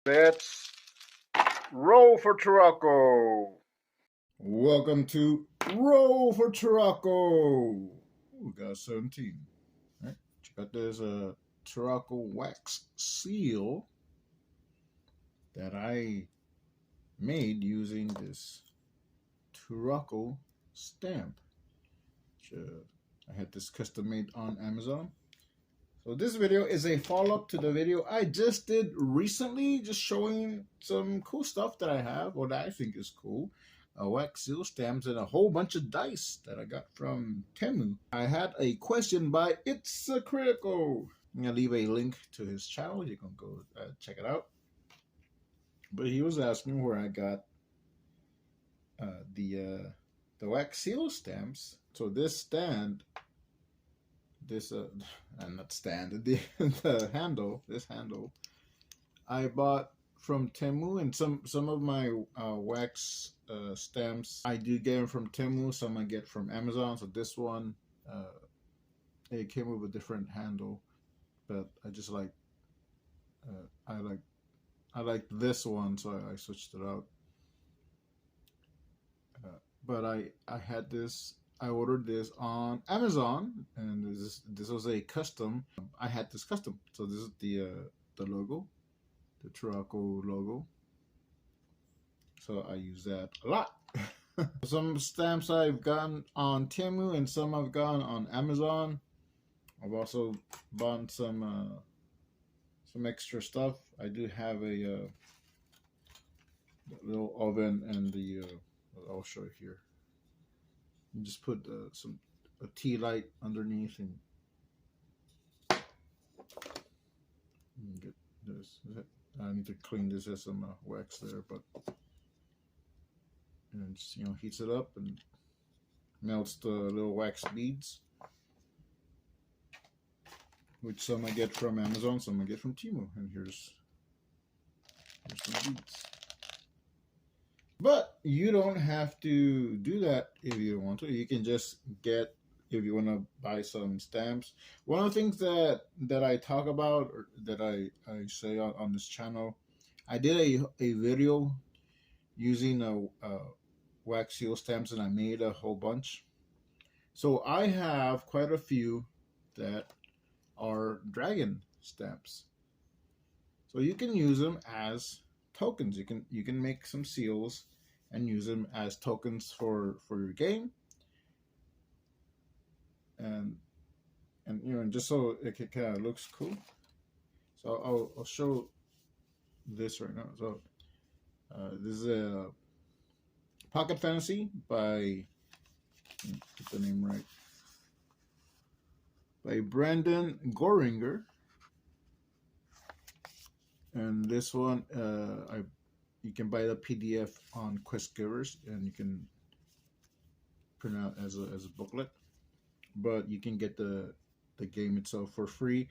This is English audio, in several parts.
Let's roll for Turocco. Welcome to Roll for Turocco. We got 17. All right, check out this Turocco wax seal that I made using this Turocco stamp. Which, I had this custom made on Amazon. So this video is a follow-up to the video I just did recently, just showing some cool stuff that I have, or that I think is cool. Wax seal stamps and a whole bunch of dice that I got from Temu. I had a question by It's a Critical. I'm gonna leave a link to his channel. You can go check it out. But he was asking where I got the wax seal stamps. So this stand, not stand, the handle, this handle, I bought from Temu, and some of my wax stamps I do get them from Temu, some I get from Amazon. So this one, it came with a different handle, but I just like I like this one, so I switched it out. But I had this. I ordered this on Amazon, and this was a custom. I had this custom, so this is the logo, the Turocco logo. So I use that a lot. Some stamps I've gotten on Temu, and some I've gotten on Amazon. I've also bought some extra stuff. I do have a little oven, and I'll show you here. You just put a tea light underneath, and get this. I need to clean this. There's some wax there, but and just, heats it up and melts the little wax beads, which some I get from Amazon, some I get from Temu. And here's some beads. But you don't have to do that if you don't want to. You can just get, if you want to buy some stamps. One of the things that I talk about, or that I say on this channel, I did a video using wax seal stamps, and I made a whole bunch. So I have quite a few that are dragon stamps. So you can use them as tokens. You can make some seals and use them as tokens for your game, and just so it kind of looks cool. So I'll show this right now. So this is a Pocket Fantasy by, get the name right, by Brandon Goeringer. And this one, you can buy the PDF on Quest Givers, and you can print out as a booklet. But you can get the game itself for free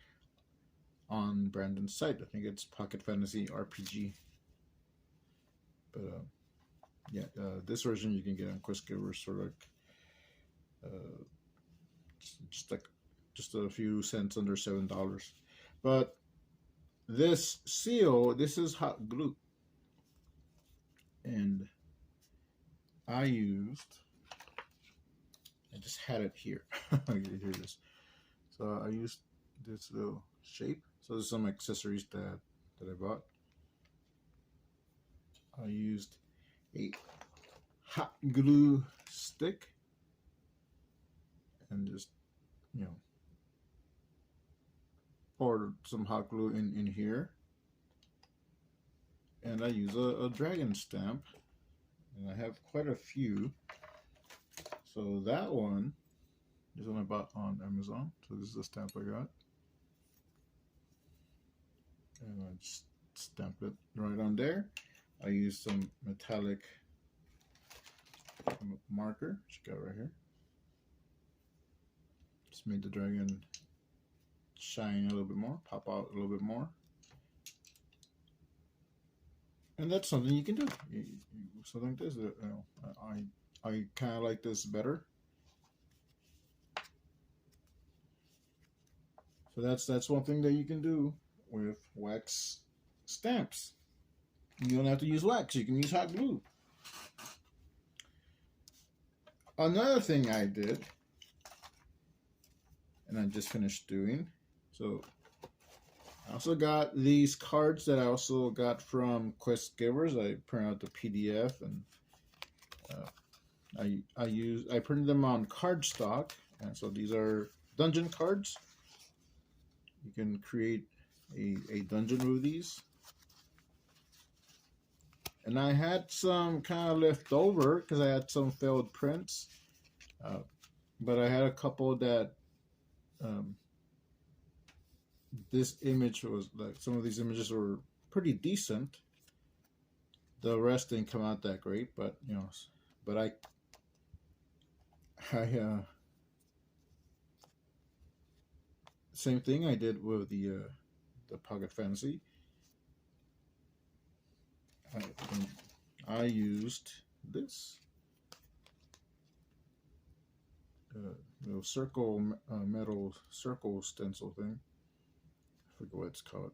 on Brandon's site. I think it's Pocket Fantasy RPG. But yeah, this version you can get on Quest Givers for like just a few cents, under $7. But this seal, this is hot glue, and I just had it here. Here it is. So I used this little shape. So there's some accessories that I bought. I used a hot glue stick, and just poured some hot glue in here. And I use a dragon stamp, and I have quite a few. So that one is one I bought on Amazon. So this is the stamp I got, and I just stamp it right on there. I used some metallic marker, which you got right here. Just made the dragon shine a little bit more, pop out a little bit more. And that's something you can do. Something like this. I kind of like this better. So that's one thing that you can do with wax stamps. You don't have to use wax. You can use hot glue. Another thing I did, and I just finished doing, so I also got these cards that I also got from Quest Givers. I printed out the PDF, and I printed them on cardstock, and so these are dungeon cards. You can create a dungeon with these. And I had some kind of left over because I had some failed prints, but I had a couple that this image was like, some of these images were pretty decent. The rest didn't come out that great, but you know, but I same thing I did with the Pocket Fantasy. I used this little circle metal circle stencil thing. I forget what it's called.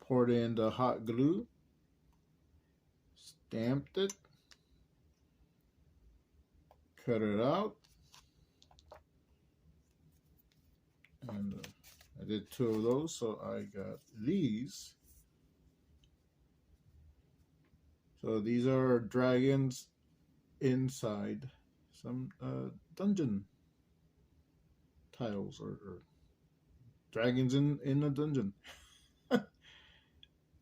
Poured in the hot glue, stamped it, cut it out, and I did 2 of those, so I got these. So these are dragons inside some dungeon tiles, or dragons in a dungeon.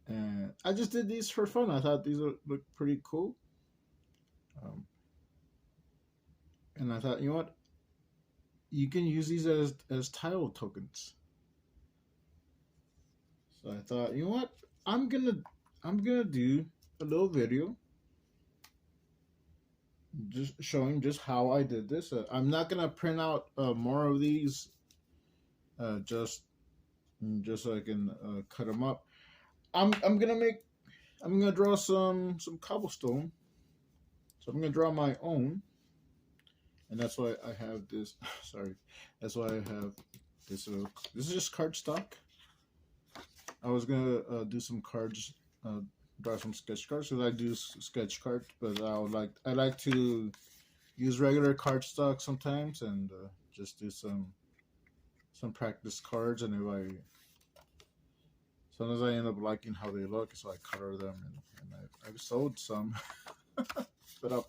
And I just did these for fun. I thought these look pretty cool. And I thought, you know what? You can use these as tile tokens. So I thought, you know what? I'm gonna do a little video just showing just how I did this. I'm not gonna print out more of these, just so I can cut them up. I'm gonna draw some cobblestone. So I'm gonna draw my own, and that's why I have this. Sorry, that's why I have this. This is just cardstock. I was gonna do some cards, draw some sketch cards, because I do sketch cards, but I like to use regular cardstock sometimes, and just do some practice cards. And sometimes I end up liking how they look, so I color them, and I've sold some, but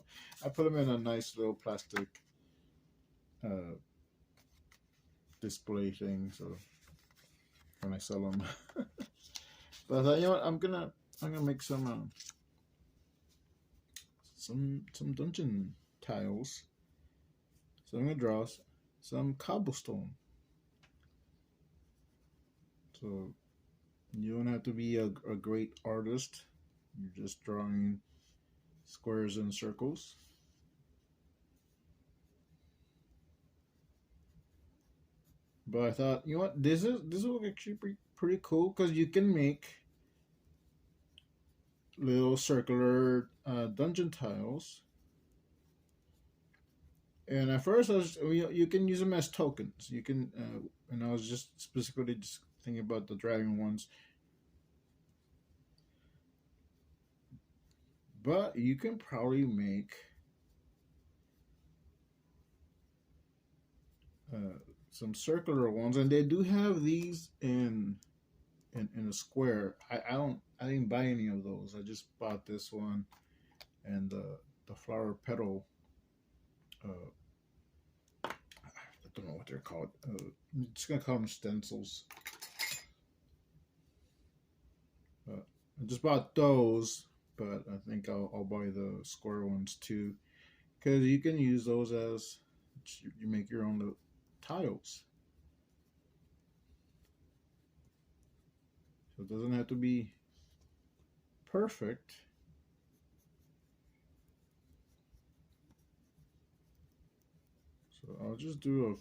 I put them in a nice little plastic display thing, so when I sell them. But I thought, you know what, I'm gonna make some dungeon tiles. So I'm gonna draw some cobblestone. So you don't have to be a great artist. You're just drawing squares and circles. But I thought, you know what, this will actually be pretty cool, because you can make little circular dungeon tiles. And at first, you can use them as tokens. You can, and I was just specifically just thinking about the dragon ones. But you can probably make some circular ones, and they do have these in a square. I didn't buy any of those. I just bought this one and the flower petal. I don't know what they're called. I'm just gonna call them stencils. I just bought those, but I think I'll buy the square ones too, because you can use those as you make your own tiles. So it doesn't have to be perfect. So I'll just do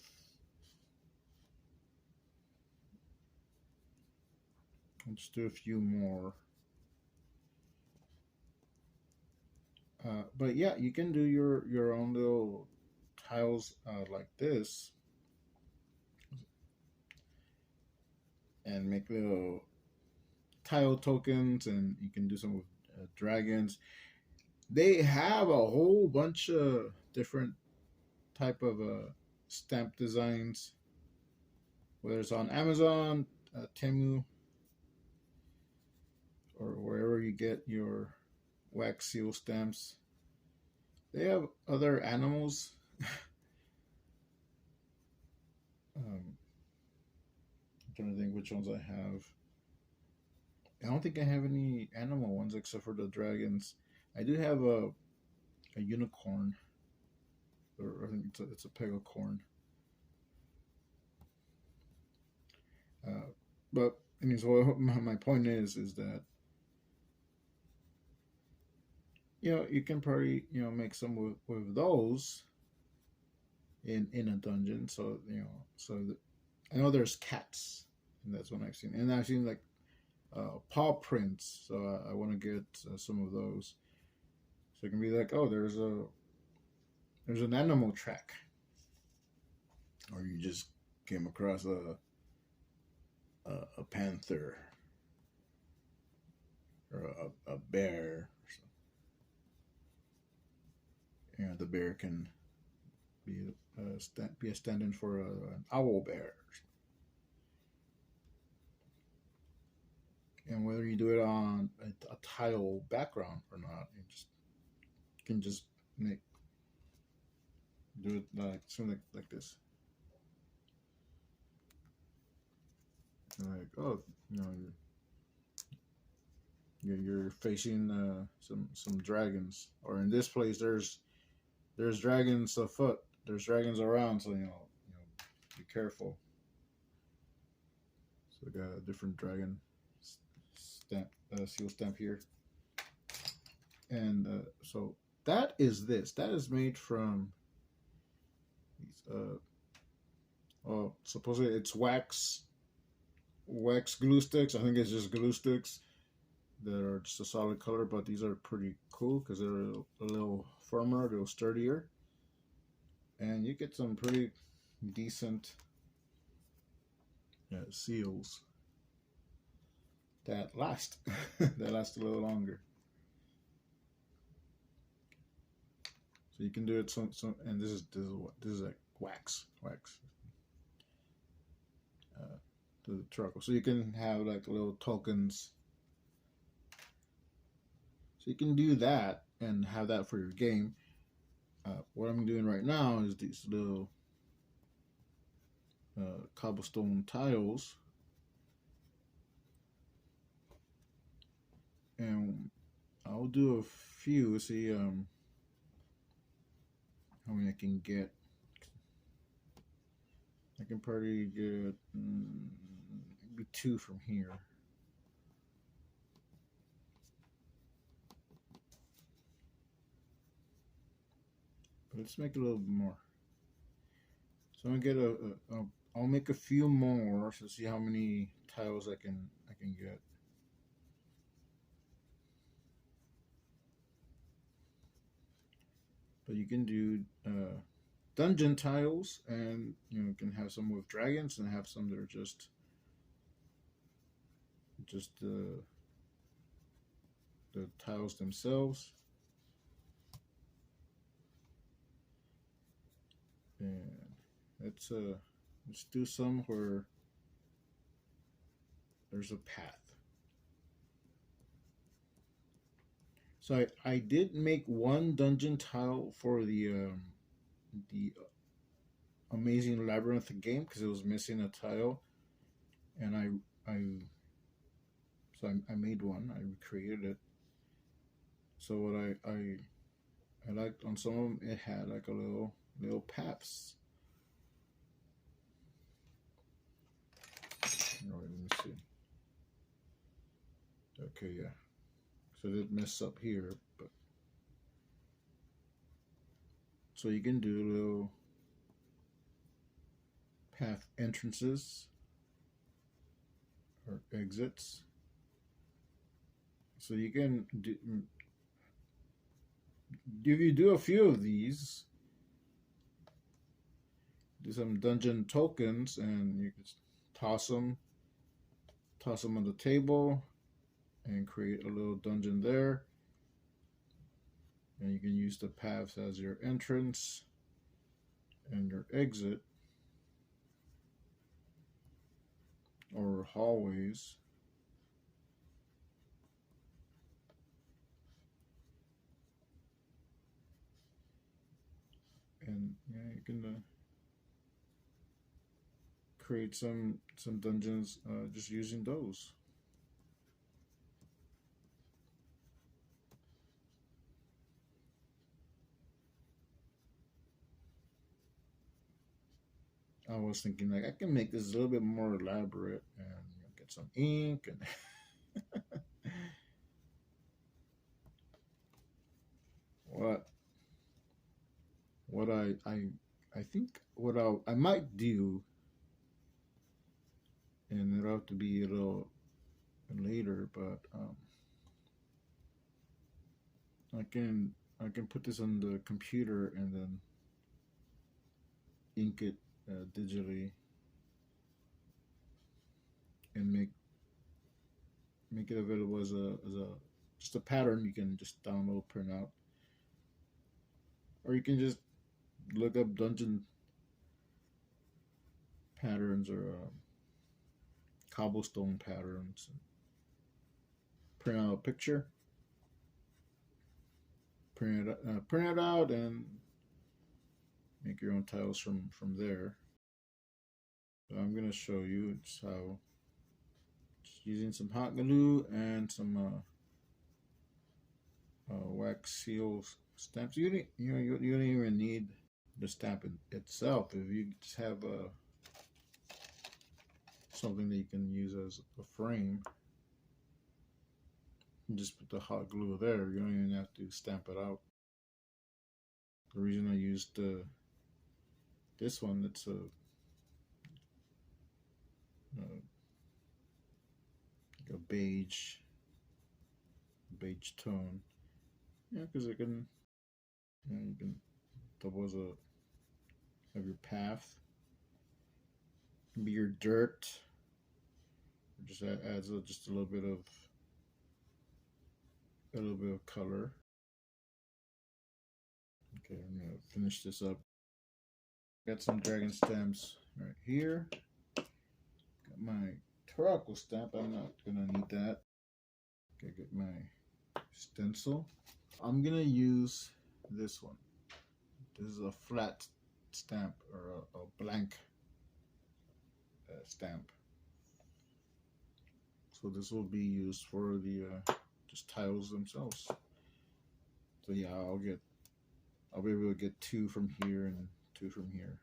a few more. But yeah, you can do your own little tiles like this, and make little tile tokens, and you can do some with dragons. They have a whole bunch of different type of stamp designs, whether it's on Amazon, Temu, or wherever you get your wax seal stamps. They have other animals. I'm trying to think which ones I have. I don't think I have any animal ones except for the dragons. I do have a unicorn, or I think it's a pegacorn. But anyways, what my point is that you can probably make some with those in a dungeon. So I know there's cats, and that's one I've seen, and I've seen like paw prints. So I want to get some of those. So it can be like, oh, there's an animal track, or you just came across a panther or a bear. The bear can be a stand-in for an owl bear. And whether you do it on a tile background or not, you can just do it like something like this. Like, oh, you're facing some dragons, or in this place there's dragons afoot. There's dragons around, so be careful. So we got a different dragon stamp, seal stamp here, and so that is this. That is made from these. Well, supposedly it's wax glue sticks. I think it's just glue sticks that are just a solid color, but these are pretty cool because they're a little firmer, a little sturdier, and you get some pretty decent seals that last that last a little longer. So you can do it some and this is like wax to the charcoal. So you can have like little tokens. So you can do that and have that for your game. What I'm doing right now is these little cobblestone tiles, and I'll do a few. See how many I can get. I can probably get maybe 2 from here. But let's make it a little bit more. So I'm gonna get I'll make a few more to see how many tiles I can get. But you can do dungeon tiles, and you can have some with dragons and have some that are just the tiles themselves. And let's do some where there's a path. So I did make one dungeon tile for the Amazing Labyrinth game because it was missing a tile, and I made one. I recreated it. So what I liked on some of them, it had like a little paths. All right, let me see. Okay, yeah. So it did mess up here, but so you can do little path entrances or exits. So you can do, if you do a few of these, do some dungeon tokens, and you can toss them on the table, and create a little dungeon there. And you can use the paths as your entrance and your exit, or hallways. And yeah, you can create some dungeons just using those. I was thinking like I can make this a little bit more elaborate and get some ink and what I think what I might do, and it'll have to be a little later, but I can put this on the computer and then ink it digitally and make it available as a just a pattern you can just download, print out, or you can just look up dungeon patterns or cobblestone patterns, and print out a picture, print it out, and make your own tiles from there. So I'm gonna show you just how, just using some hot glue and some wax seal stamps. You don't even need the stamp itself. If you just have something that you can use as a frame, you just put the hot glue there. You don't even have to stamp it out. The reason I used this one, it's a beige tone. Yeah, because it can, you can double as have your path. It can be your dirt. It just adds just a little bit of color. Okay, I'm gonna finish this up. Got some dragon stamps right here. Got my Tarako stamp. I'm not gonna need that. Okay, get my stencil. I'm gonna use this one. This is a flat stamp, or a blank stamp. So this will be used for the just tiles themselves. So yeah, I'll be able to get 2 from here and 2 from here.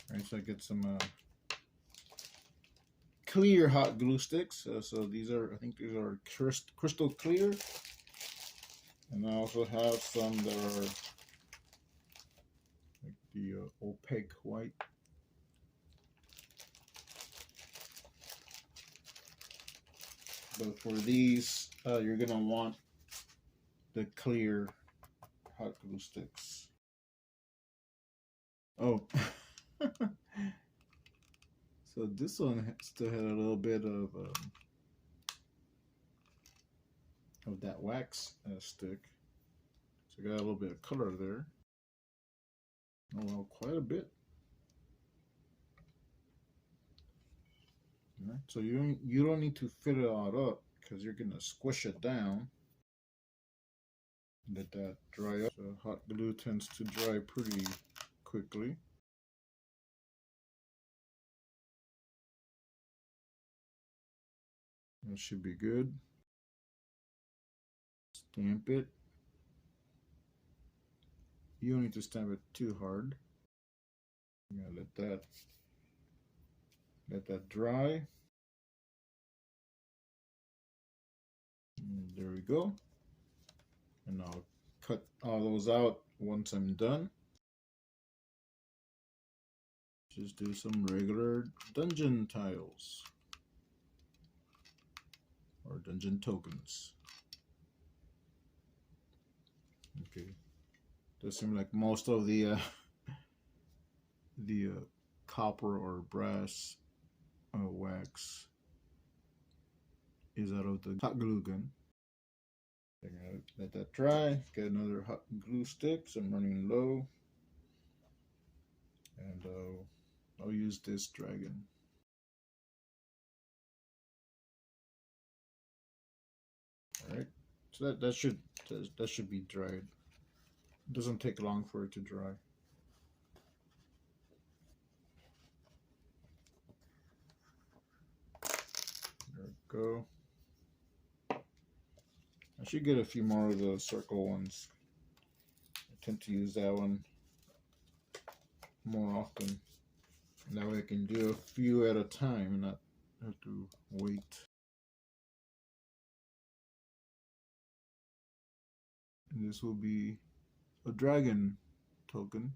All right, so I get some clear hot glue sticks. So these are, I think these are crystal clear. And I also have some that are like the opaque white. But for these, you're gonna want the clear hot glue sticks. Oh, so this one still had a little bit of that wax stick. So got a little bit of color there. Oh well, quite a bit. All right, so you don't need to fill it all up because you're gonna squish it down. Let that dry up. So hot glue tends to dry pretty quickly. That should be good. Stamp it. You don't need to stamp it too hard. I'm gonna let that dry. And there we go. And I'll cut all those out once I'm done. Just do some regular dungeon tiles or dungeon tokens. Okay. Does seem like most of the copper or brass wax is out of the hot glue gun. I'm gonna let that dry. Get another hot glue stick. So I'm running low, and I'll use this dragon. All right, so that should be dried. It doesn't take long for it to dry. There we go. I should get a few more of the circle ones. I tend to use that one more often. That way I can do a few at a time and not have to wait. And this will be a dragon token.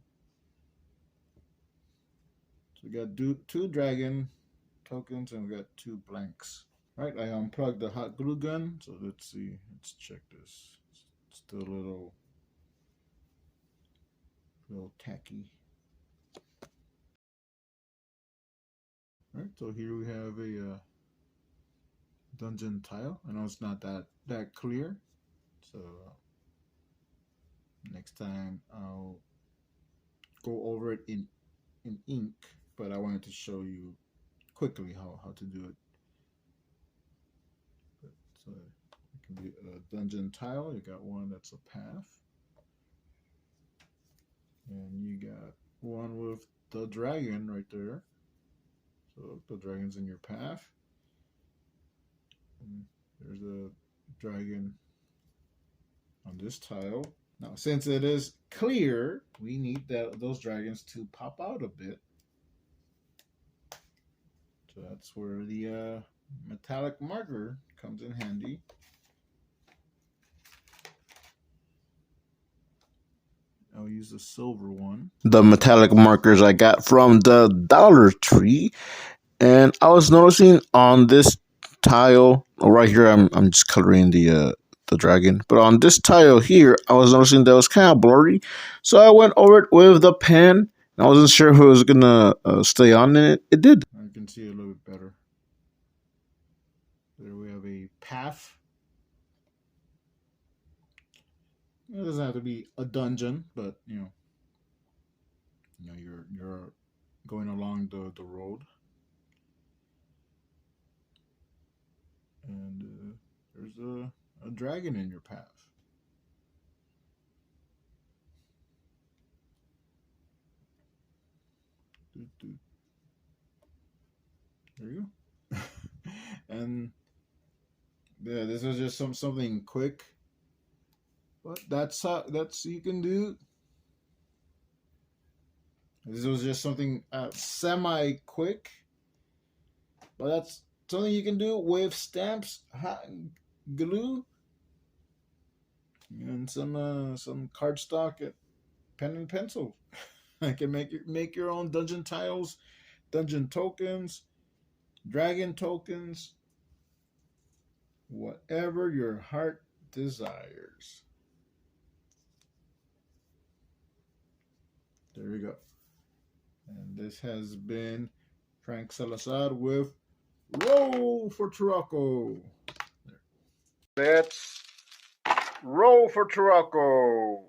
So we got two dragon tokens and we got 2 blanks. All right, I unplugged the hot glue gun. So let's see. Let's check this. It's still a little tacky. All right, so here we have a dungeon tile. I know it's not that clear, so next time I'll go over it in ink, but I wanted to show you quickly how to do it. So it can be a dungeon tile. You got one that's a path, and you got one with the dragon right there. So the dragon's in your path. And there's a dragon on this tile. Now, since it is clear, we need those dragons to pop out a bit. So that's where the metallic marker comes in handy. I'll use the silver one. The metallic markers I got from the Dollar Tree. And I was noticing on this tile, right here, I'm just coloring the dragon. But on this tile here, I was noticing that it was kind of blurry. So I went over it with the pen. I wasn't sure if it was going to stay on, and it did. I can see it a little bit better. There we have a path. It doesn't have to be a dungeon, but you know you're going along the road, and there's a dragon in your path. There you go. And yeah, this was just something quick, but that's you can do. This was just something semi-quick, but that's something you can do with stamps, hot glue, and some cardstock, pen and pencil. I can make your own dungeon tiles, dungeon tokens, dragon tokens, whatever your heart desires. There we go. And this has been Frank Salazar with Roll for Turocco. Let's roll for Turocco.